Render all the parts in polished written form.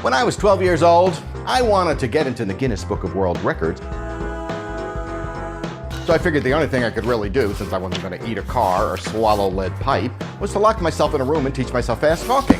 When I was 12 years old, I wanted to get into the Guinness Book of World Records. So I figured the only thing I could really do, since I wasn't going to eat a car or swallow lead pipe, was to lock myself in a room and teach myself fast talking.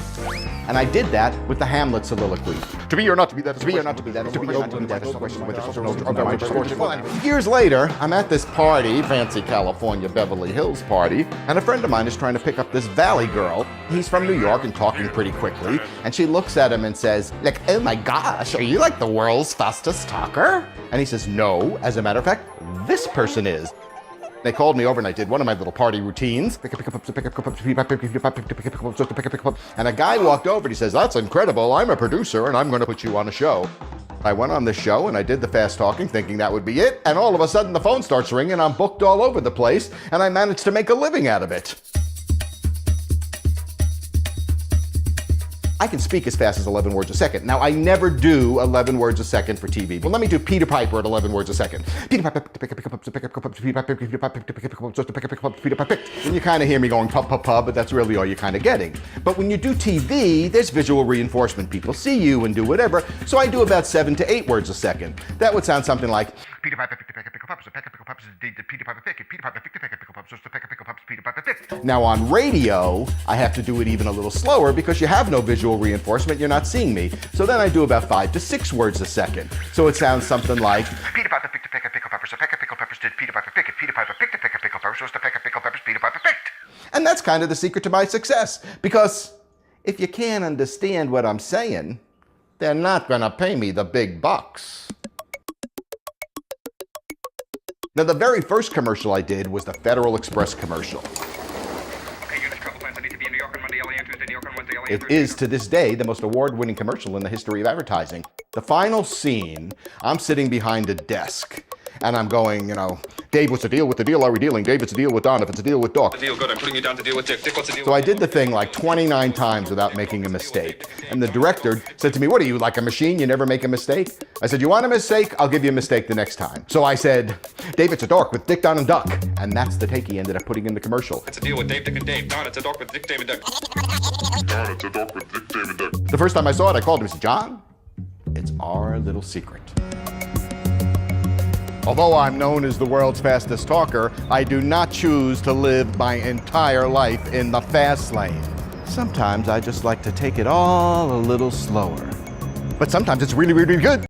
And I did that with the Hamlet soliloquy. To be or not to be, that is to be or not to be, that is to be or not to be, that is the question with the Years later, I'm at this party, fancy California Beverly Hills party, and a friend of mine is trying to pick up this Valley girl. He's from New York and talking pretty quickly, and she looks at him and says, like, oh my gosh, are you like the world's fastest talker? And he says, no, as a matter of fact, this person is. They called me over and I did one of my little party routines. And a guy walked over and he says, that's incredible, I'm a producer and I'm gonna put you on a show. I went on the show and I did the fast talking thinking that would be it, and all of a sudden the phone starts ringing, I'm booked all over the place, and I managed to make a living out of it. I can speak as fast as 11 words a second. Now, I never do 11 words a second for TV. Well, let me do Peter Piper at 11 words a second. Peter Piper, and you kind of hear me going pub, but that's really all you're kind of getting. But when you do TV, there's visual reinforcement. People see you and do whatever. So I do about 7 to 8 words a second. That would sound something like Peter Piper, Now on radio, I have to do it even a little slower because you have no visual reinforcement, you're not seeing me. So then I do about 5 to 6 words a second. So it sounds something like Peter Piper picked a peck of pickle peppers, a peck of pickle peppers did Peter Piper pick it. Peter Piper picked a peck of pickle peppers, roast a peck of pickle peppers, Peter Piper picked. And that's kind of the secret to my success, because if you can't understand what I'm saying, they're not gonna pay me the big bucks. Now, the very first commercial I did was the Federal Express commercial. It is, to this day, the most award-winning commercial in the history of advertising. The final scene, I'm sitting behind a desk, and I'm going, Dave, what's the deal? What the deal are we dealing? Dave, it's a deal with Don. If it's a deal with Doc. The deal, good. I'm putting you down to deal with Dick. Dick, what's the deal? So I did the thing like 29 times without making a mistake. And the director said to me, what are you, like a machine? You never make a mistake? I said, you want a mistake? I'll give you a mistake the next time. So I said, Dave, it's a dork with Dick, Don, and Duck. And that's the take he ended up putting in the commercial. It's a deal with Dave, Dick, and Dave. Don, it's a dork with Dick, Dave, and Duck. Don, it's a dork with Dick, Dave, and Duck. The first time I saw it, I called him and said, John, it's our little secret. Although I'm known as the world's fastest talker, I do not choose to live my entire life in the fast lane. Sometimes I just like to take it all a little slower. But sometimes it's really, really good.